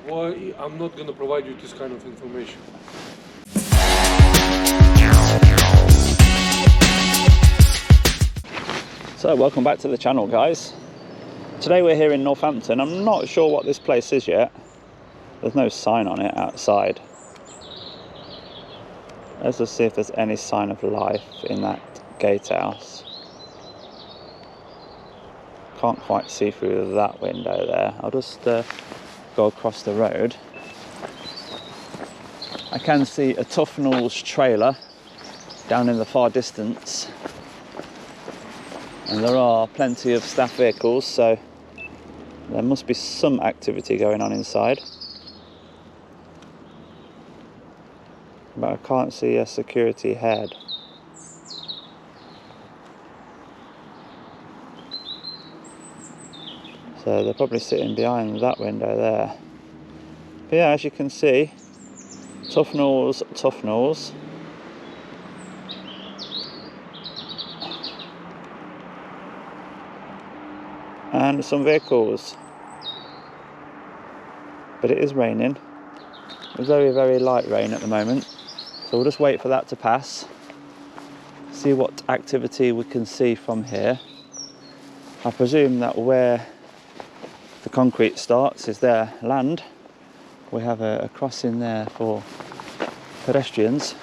Why I'm not going to provide you this kind of information? So welcome back to the channel, guys. Today we're here in Northampton. I'm not sure what this place is yet. There's no sign on it outside. Let's just see if there's any sign of life in that gatehouse. Can't quite see through that window there. I'll just go across the road. I can see a Tufnell's trailer down in the far distance, and there are plenty of staff vehicles, so there must be some activity going on inside, but I can't see a security head. So they're probably sitting behind that window there. But yeah, as you can see, Tufnell's. And some vehicles. But it is raining. It's very, very light rain at the moment. So we'll just wait for that to pass. See what activity we can see from here. I presume that where the concrete starts is their land. We have a crossing there for pedestrians.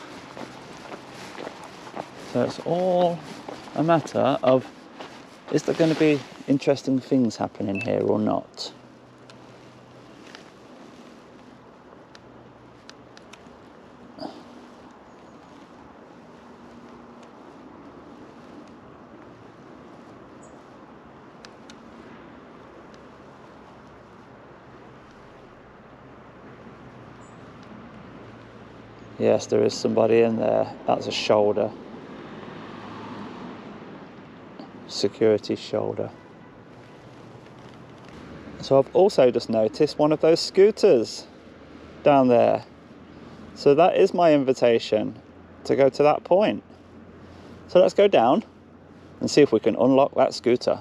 So it's all a matter of, is there going to be interesting things happening here or not? Yes, there is somebody in there. That's a shoulder. Security shoulder. So I've also just noticed one of those scooters down there. So that is my invitation to go to that point. So let's go down and see if we can unlock that scooter.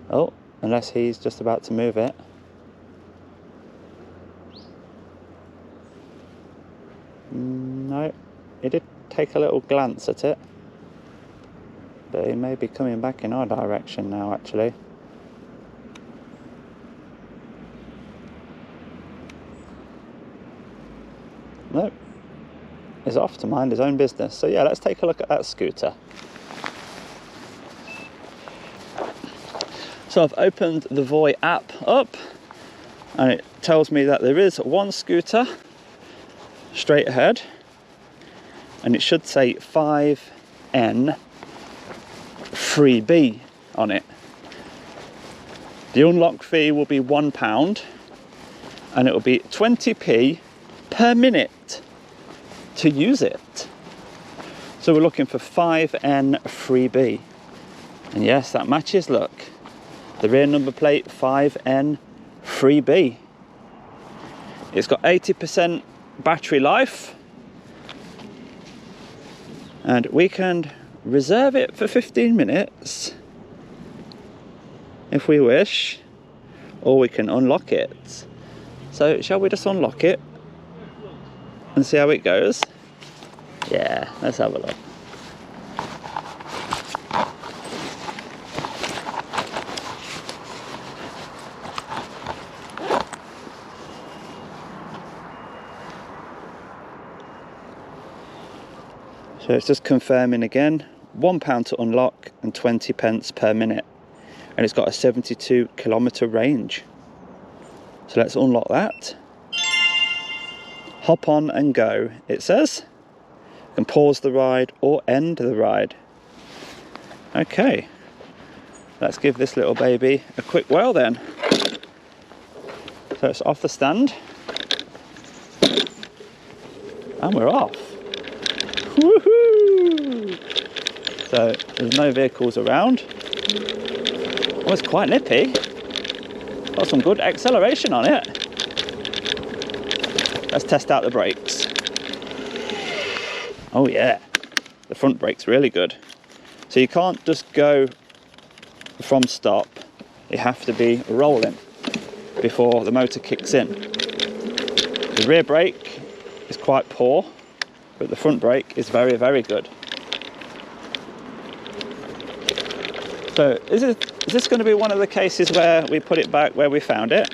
Oh, unless he's just about to move it. No, he did take a little glance at it, but he may be coming back in our direction now, actually. Nope, he's off to mind his own business. So yeah, let's take a look at that scooter. So I've opened the Voi app up, and it tells me that there is one scooter straight ahead, and it should say 5N3B on it. The unlock fee will be £1, and it will be 20p per minute to use it. So we're looking for 5N3B, and yes, that matches. Look, the rear number plate 5N3B. It's got 80% battery life, and we can reserve it for 15 minutes if we wish, or we can unlock it. So shall we just unlock it and see how it goes? Yeah, let's have a look. So it's just confirming again, £1 to unlock and 20p per minute. And it's got a 72km range. So let's unlock that. Hop on and go, it says. You can pause the ride or end the ride. Okay, let's give this little baby a quick whirl then. So it's off the stand. And we're off. Woohoo! So there's no vehicles around. Oh, it's quite nippy. Got some good acceleration on it. Let's test out the brakes. Oh yeah, the front brake's really good. So you can't just go from stop, you have to be rolling. before the motor kicks in. The rear brake is quite poor, but the front brake is very, very good. So is this going to be one of the cases where we put it back where we found it?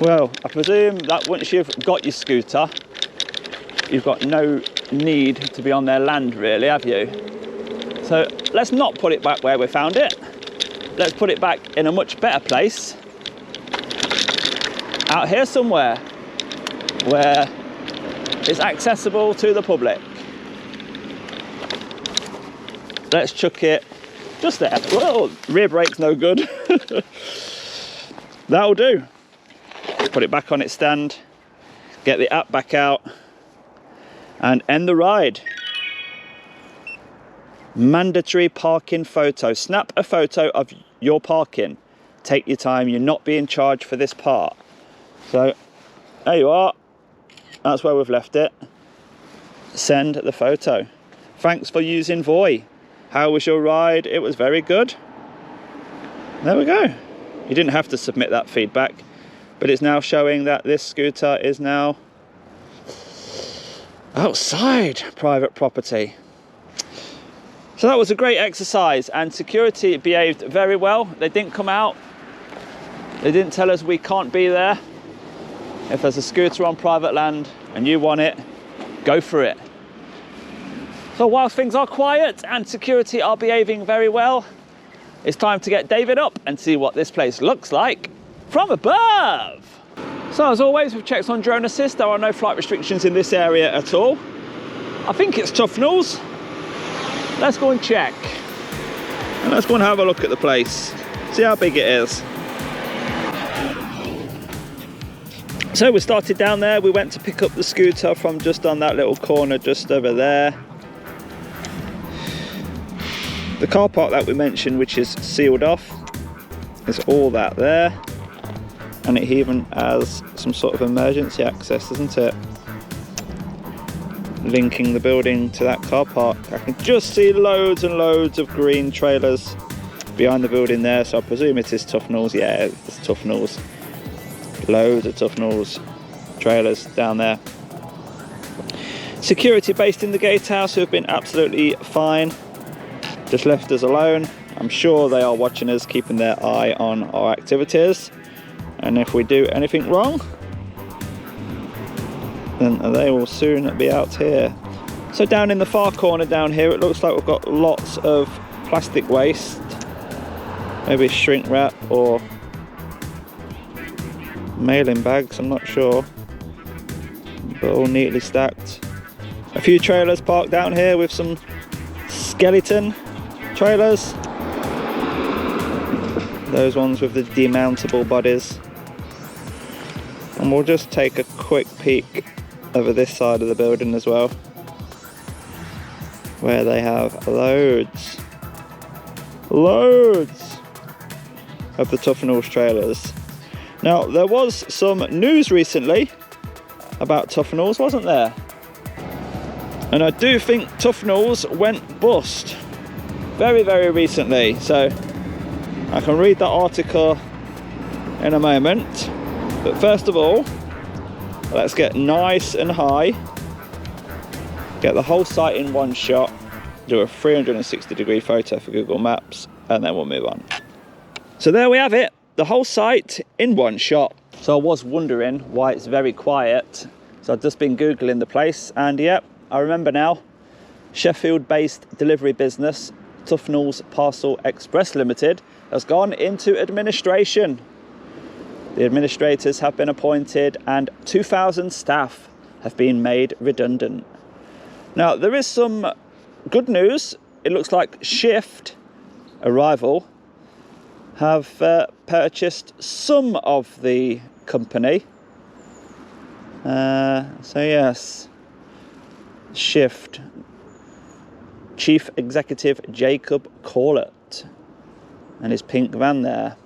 Well, I presume that once you've got your scooter, you've got no need to be on their land really, have you? So let's not put it back where we found it. Let's put it back in a much better place. Out here somewhere where it's accessible to the public. Let's chuck it just there. Well, rear brake's no good. That'll do. Put it back on its stand, get the app back out, and end the ride. Mandatory parking photo. Snap a photo of your parking. Take your time, you're not being charged for this part. So, there you are. That's where we've left it. Send the photo. Thanks for using Voy. How was your ride? It was very good. There we go. You didn't have to submit that feedback, but it's now showing that this scooter is now outside private property. So that was a great exercise, and security behaved very well. They didn't come out. They didn't tell us we can't be there. If there's a scooter on private land and you want it, go for it. So while things are quiet and security are behaving very well, it's time to get David up and see what this place looks like from above. So as always, we've checked on drone assist. There are no flight restrictions in this area at all. I think it's Tufnells. Let's go and check. And let's go and have a look at the place. See how big it is. So we started down there. We went to pick up the scooter from just on that little corner just over there. The car park that we mentioned, which is sealed off, is all that there. And it even has some sort of emergency access, doesn't it? Linking the building to that car park. I can just see loads and loads of green trailers behind the building there, so I presume it is Tufnells. Yeah, it's Tufnells. Loads of Tufnells trailers down there. Security based in the gatehouse who have been absolutely fine. Just left us alone. I'm sure they are watching us, keeping their eye on our activities. And if we do anything wrong, then they will soon be out here. So down in the far corner down here, it looks like we've got lots of plastic waste. Maybe shrink wrap or mailing bags, I'm not sure. But all neatly stacked. A few trailers parked down here with some skeleton trailers. Those ones with the demountable bodies. And we'll just take a quick peek over this side of the building as well, where they have loads of the Tufnells trailers. Now, there was some news recently about Tufnells, wasn't there? And I do think Tufnells went bust very, very recently. So I can read that article in a moment. But first of all, let's get nice and high, get the whole site in one shot, do a 360-degree photo for Google Maps, and then we'll move on. So there we have it, the whole site in one shot. So I was wondering why it's very quiet. So I've just been Googling the place, and yep, I remember now. Sheffield-based delivery business, Tufnells Parcel Express Limited, has gone into administration. The administrators have been appointed and 2,000 staff have been made redundant. Now, there is some good news. It looks like Shift, a rival, have purchased some of the company. So yes, Shift, Chief Executive Jacob Corlett and his pink van there.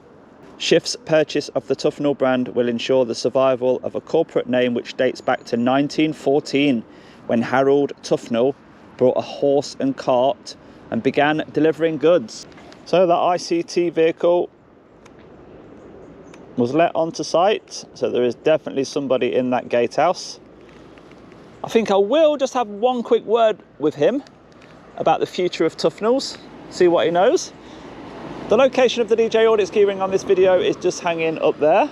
Shift's purchase of the Tufnell brand will ensure the survival of a corporate name which dates back to 1914, when Harold Tufnell brought a horse and cart and began delivering goods. So that ICT vehicle was let onto site, so there is definitely somebody in that gatehouse. I think I will just have one quick word with him about the future of Tufnells, see what he knows. The location of the DJ Audits keyring on this video is just hanging up there.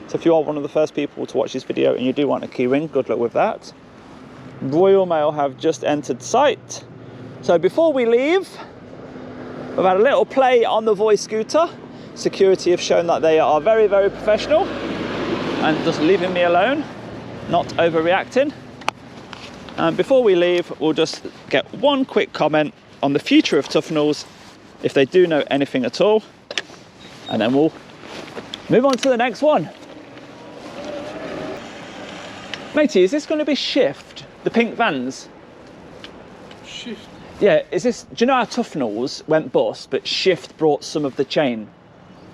So if you are one of the first people to watch this video and you do want a keyring, good luck with that. Royal Mail have just entered site. So before we leave, we've had a little play on the voice scooter. Security have shown that they are very, very professional and just leaving me alone, not overreacting. And before we leave, we'll just get one quick comment on the future of Tufnells, if they do know anything at all, and then we'll move on to the next one. Matey, is this going to be Shift, the pink vans? Shift? Yeah, is this, do you know how Tufnells went bust, but Shift brought some of the chain?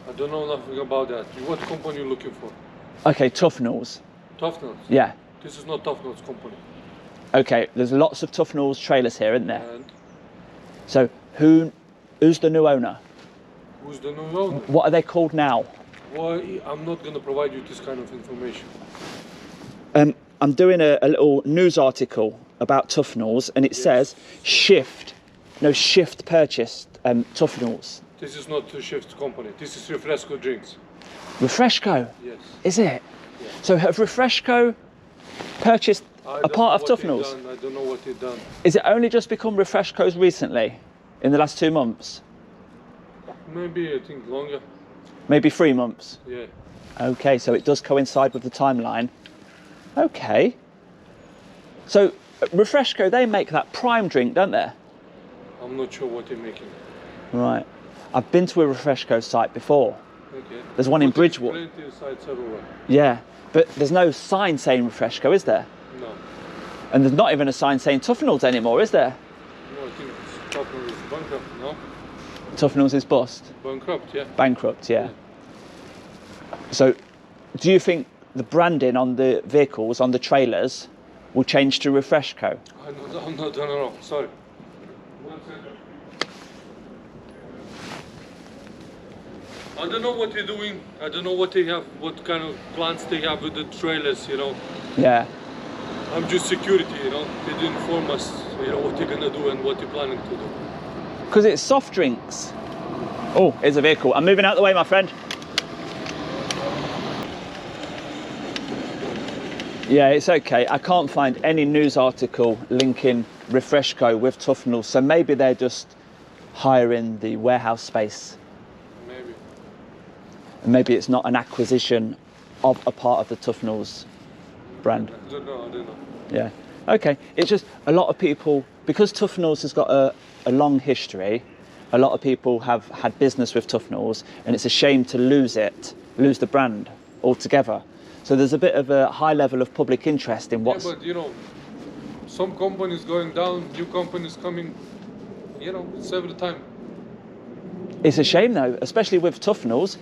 I don't know nothing about that. What company are you looking for? Okay, Tufnells. Tufnells? Yeah. This is not Tufnells company. Okay, there's lots of Tufnells trailers here, isn't there? And? So who's the new owner? Who's the new owner? What are they called now? Why, I'm not going to provide you this kind of information. I'm doing a little news article about Tufnells, and it says Shift purchased Tufnells. This is not a Shift company. This is Refresco Drinks. Refresco? Yes. Is it? Yes. So have Refresco purchased a part of Tufnells? I don't know what they've done. Is it only just become Refresco's recently, in the last 2 months? Maybe, I think, longer. Maybe 3 months? Yeah. Okay, so it does coincide with the timeline. Okay. So Refresco, they make that prime drink, don't they? I'm not sure what they're making. Right. I've been to a Refresco site before. Okay. There's one in Bridgewater. Plenty of sites everywhere. Yeah, but there's no sign saying Refresco, is there? No. And there's not even a sign saying Tufnells anymore, is there? No, I think Tufnells is bankrupt, no? Tufnells is bust? Bankrupt, yeah. Bankrupt, yeah. So, do you think the branding on the vehicles, on the trailers, will change to Refresco? I'm not, no, sorry. 1 second. I don't know what they're doing. I don't know what they have, what kind of plans they have with the trailers, you know. Yeah. I'm just security, you know. They didn't inform us, you know, what they're gonna do and what they're planning to do. Because it's soft drinks. Oh, here's a vehicle. I'm moving out the way, my friend. Yeah, it's okay. I can't find any news article linking Refresco with Tufnells, so maybe they're just hiring the warehouse space. Maybe. And maybe it's not an acquisition of a part of the Tufnells brand. I don't know. Yeah. Okay. It's just a lot of people, because Tufnells has got a long history, a lot of people have had business with Tufnells, and it's a shame to lose the brand altogether. So there's a bit of a high level of public interest in what's... Yeah, but you know, some companies going down, new companies coming, you know, it's every time. It's a shame though, especially with Tufnells.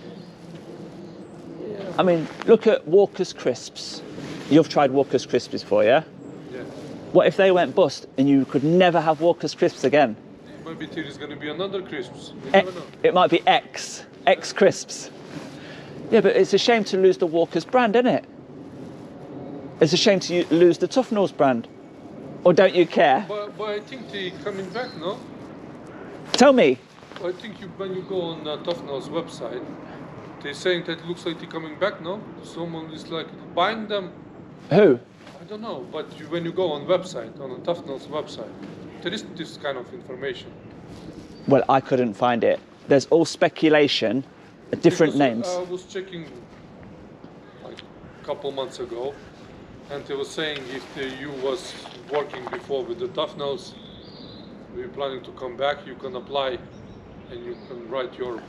Yeah. I mean, look at Walker's Crisps. You've tried Walker's Crisps before, yeah? Yeah. What if they went bust and you could never have Walker's Crisps again? Maybe there is going to be another crisps. You never know. It might be X Crisps. Yeah, but it's a shame to lose the Walker's brand, isn't it? It's a shame to lose the Tufnells brand. Or don't you care? But I think they're coming back, no? Tell me. I think when you go on Tufnells website, they're saying that it looks like they're coming back, no? Someone is like buying them. Who? I don't know, but when you go on website, on the Tufnells website, there is this kind of information. Well, I couldn't find it. There's all speculation, different Because names. I was checking like a couple months ago, and they were saying if you was working before with the Tufnells, we're planning to come back, you can apply and you can write your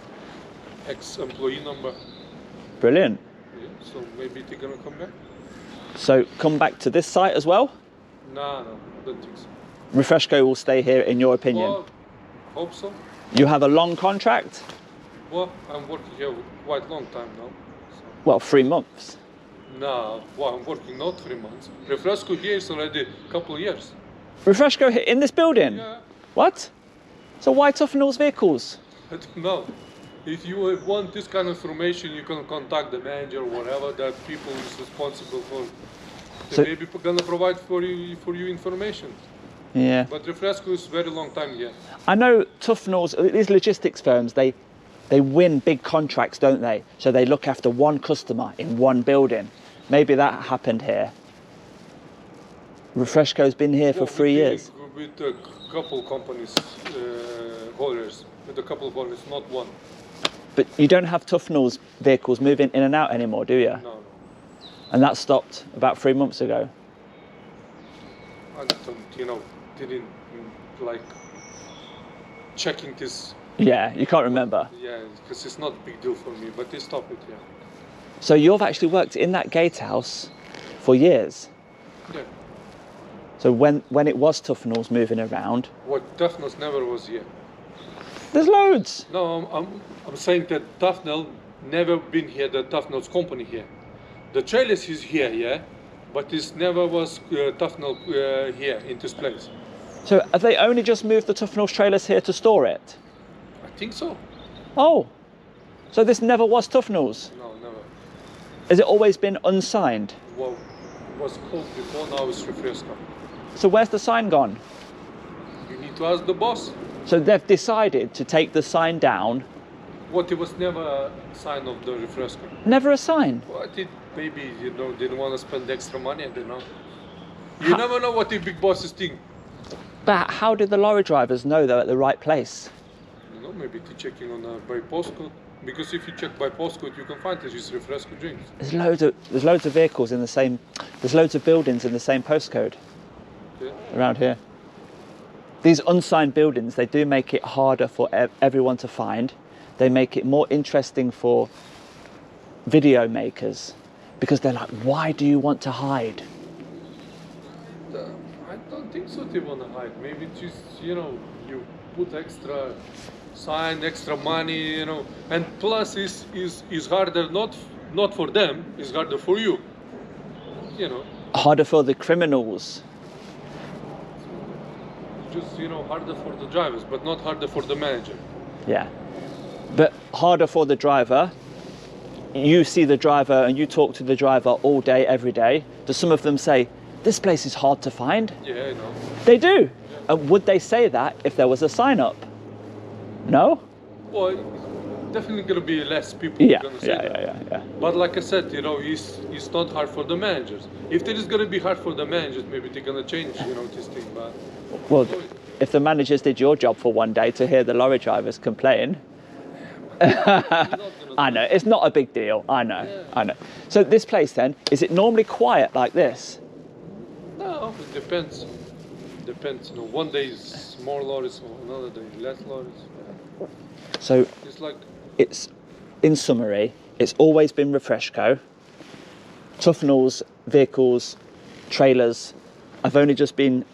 ex-employee number. Brilliant. Yeah, so maybe they're gonna come back. So come back to this site as well? No, I don't think so. Refresco will stay here in your opinion? Well, hope so. You have a long contract? Well, I'm working here quite a long time now. So. Well, 3 months. No, well, I'm working not 3 months. Refresco here is already a couple of years. Refresco in this building? Yeah. What? So why Tufnells vehicles? I don't know. if you want this kind of information, you can contact the manager or whatever that people is responsible for. They So- may be gonna provide for you information. Yeah. But Refresco is very long time here. I know Tufnell's, these logistics firms, they win big contracts, don't they? So they look after one customer in one building. Maybe that happened here. Refresco's been here for 3 years. With a couple companies, haulers, with a couple of haulers, not one. But you don't have Tufnell's vehicles moving in and out anymore, do you? No. And that stopped about 3 months ago. I don't, didn't like checking this. Yeah, you can't remember. Yeah, because it's not a big deal for me, but they stopped it, yeah. So you've actually worked in that gatehouse for years. Yeah. So when it was Tufnell's moving around, What Tufnell's never was here. there's loads. No, I'm saying that Tufnell never been here, the Tufnell's company here. The trailers is here, yeah, but it never was Tufnell here in this place. So have they only just moved the Tufnell's trailers here to store it? I think so. Oh, so this never was Tufnell's? No, never. Has it always been unsigned? Well, it was called before, now it's Refresco. So where's the sign gone? You need to ask the boss. So they've decided to take the sign down. What, it was never a sign of the Refresco. Never a sign. What it maybe didn't want to spend extra money, I don't know. You never know what the big bosses think. But how did the lorry drivers know they're at the right place? Maybe they're checking on by postcode. Because if you check by postcode, you can find it is Refresco Drinks. There's loads of vehicles in the same, there's loads of buildings in the same postcode Yeah. around here. These unsigned buildings, they do make it harder for everyone to find. They make it more interesting for video makers because they're like, why do you want to hide? I don't think so they want to hide. Maybe just, you put extra sign, extra money, and plus is harder not for them, it's harder for you, Harder for the criminals. just, harder for the drivers, but not harder for the manager. Yeah. But harder for the driver. You see the driver and you talk to the driver all day, every day. Do some of them say, this place is hard to find? Yeah, I know. They do. And would they say that if there was a sign up? No? Well, definitely gonna be less people Yeah, gonna say that. yeah. But like I said, it's not hard for the managers. If it is gonna be hard for the managers, maybe they're gonna change, this thing. But Well, if the managers did your job for one day to hear the lorry drivers complain, I know, it's not a big deal. I know. So this place then, is it normally quiet like this? no, it depends. Depends. One day is more lorries, or another day less lorries. Yeah. So It's like it's, in summary, it's always been Refresco. Tufnell's vehicles, trailers, have only just been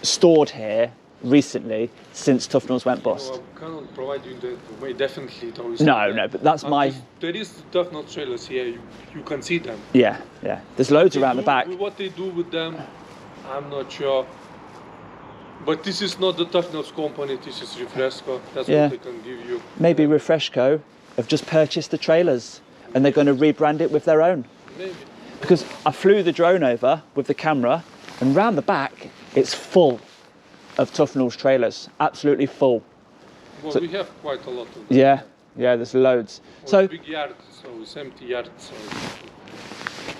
stored here recently since Tufnell's went bust. I cannot provide you the way. Definitely, though. No, but that's my... There is Tufnell trailers here. You can see them. Yeah. There's loads around the back. What they do with them, I'm not sure. But this is not the Tufnell's company. This is Refresco. That's Yeah. what they can give you. Maybe Refresco have just purchased the trailers and they're going to rebrand it with their own. Maybe. Because I flew the drone over with the camera and round the back, it's full of Tufnell's trailers. Absolutely full. Well, So- we have quite a lot of them. Yeah, there's loads. Well, So, big yard, so it's empty yard.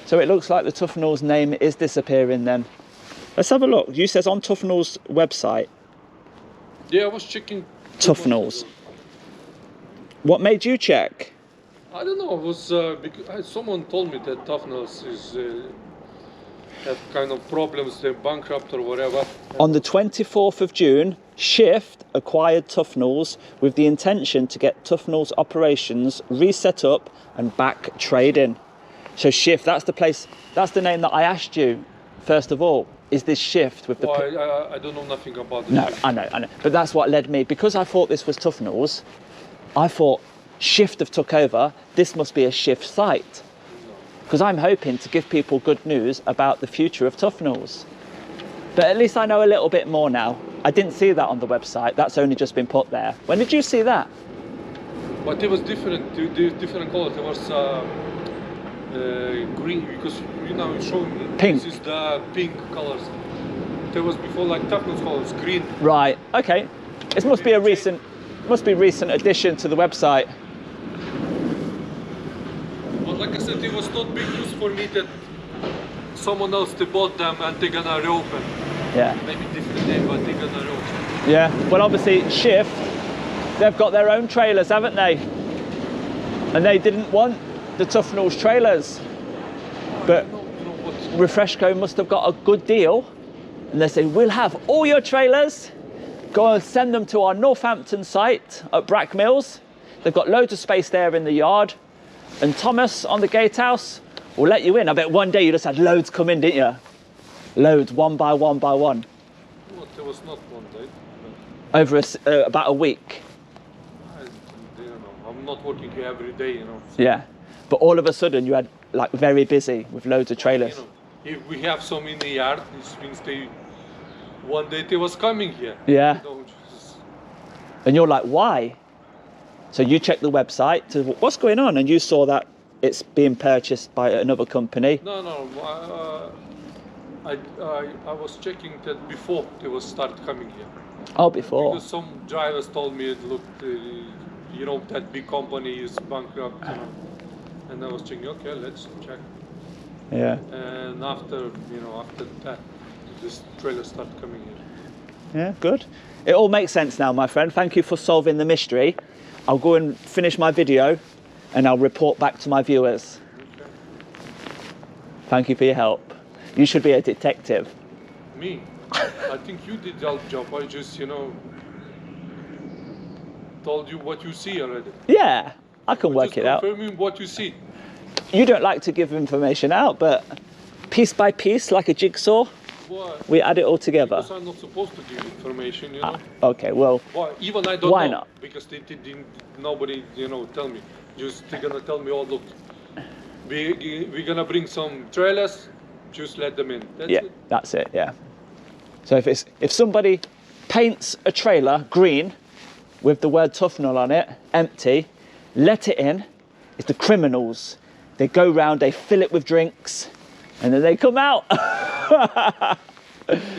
so it looks like the Tufnell's name is disappearing then. Let's have a look. You says on Tufnell's website, Yeah, I was checking. Tufnell's. What made you check? I don't know. It was because someone told me that Tufnell's is have kind of problems. They're bankrupt or whatever. On the 24th of June, Shift acquired Tufnell's with the intention to get Tufnell's operations reset up and back trading. So Shift, that's the place, that's the name that I asked you first of all. Is this Shift with the... Well, I don't know nothing about this. No, I know. But that's what led me, because I thought this was Tufnell's, I thought Shift have took over, this must be a Shift site. Because I'm hoping to give people good news about the future of Tufnell's. But at least I know a little bit more now. I didn't see that on the website, that's only just been put there. When did you see that? But it was different, different color. There was green, because you know you showed me. Pink. This is the pink colors. There was before like tough nose colors, green. Right. Okay. It must be a recent addition to the website. But like I said, it was not big news for me that someone else they bought them and they're gonna reopen. Yeah. Maybe different name, but they're gonna reopen. Yeah. Well, obviously, Shift, they've got their own trailers, haven't they? And they didn't want the Tough Nose trailers, but Refresco must have got a good deal, and they say we'll have all your trailers. Go and send them to our Northampton site at Brack Mills. They've got loads of space there in the yard, and Thomas on the gatehouse will let you in. I bet one day you just had loads come in, didn't you? Loads, one by one by one. Well, there was not one day. Over about a week. I don't know. I'm not working here every day, you know. So. Yeah, but all of a sudden you had like very busy with loads of trailers. You know, if we have some in the yard, this means one day they was coming here. Yeah. You know, and you're like, why? So you checked the website to what's going on, and you saw that it's being purchased by another company. No. I was checking that before they was start coming here. Oh, before. Because some drivers told me, look, you know, that big company is bankrupt, you know. And I was checking, okay, let's check. Yeah. And after that, this trailer started coming here. Yeah, good. It all makes sense now, my friend. Thank you for solving the mystery. I'll go and finish my video and I'll report back to my viewers. Okay. Thank you for your help. You should be a detective. Me? I think you did your job. I just, you know, told you what you see already. Yeah, I can work it out. Confirming what you see. You don't like to give information out, but piece by piece, like a jigsaw, we add it all together. Because I'm not supposed to give information, you know. Okay, well, even I don't why know, not? Because nobody, you know, tell me. Just they're gonna tell me, oh look, we're gonna bring some trailers. Just let them in. That's it. That's it. Yeah. So if somebody paints a trailer green with the word Tufnell on it, empty, let it in. It's the criminals. They go round, they fill it with drinks, and then they come out.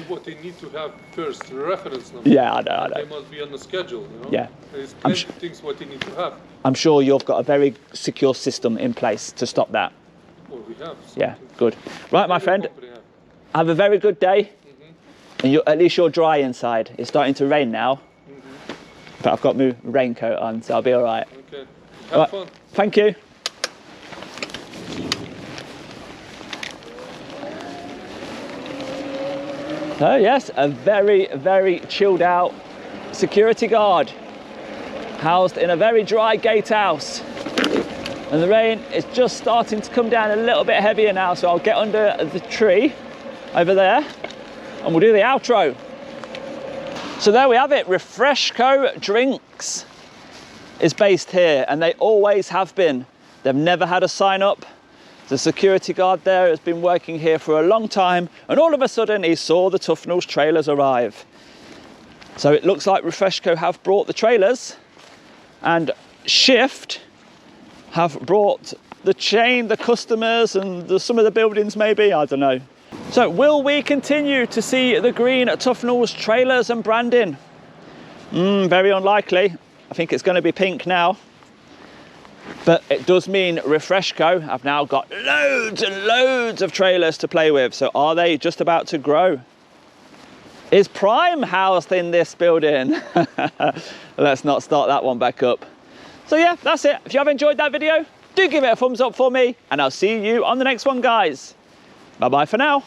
What they need to have first, reference number. Yeah, I know. They must be on the schedule, you know. Yeah. There's plenty of things what they need to have. I'm sure you've got a very secure system in place to stop that. Well, we have. Yeah, good. Right, my friend, have a very good day. And at least you're dry inside. It's starting to rain now. But I've got my raincoat on, so I'll be all right. Okay. Have fun. Thank you. So yes, a very, very chilled out security guard housed in a very dry gatehouse. And the rain is just starting to come down a little bit heavier now, so I'll get under the tree over there and we'll do the outro. So there we have it. Refresco Drinks is based here, and they always have been. They've never had a sign up. The security guard there has been working here for a long time, and all of a sudden he saw the Tufnell's trailers arrive. So it looks like Refresco have brought the trailers, and Shift have brought the chain, the customers, and some of the buildings maybe, I don't know. So will we continue to see the green Tufnell's trailers and branding? Very unlikely. I think it's going to be pink now. But it does mean Refresco have now got loads and loads of trailers to play with. So are they just about to grow? Is Prime housed in this building? Let's not start that one back up. So yeah, that's it. If you have enjoyed that video, do give it a thumbs up for me, and I'll see you on the next one, guys. Bye bye for now.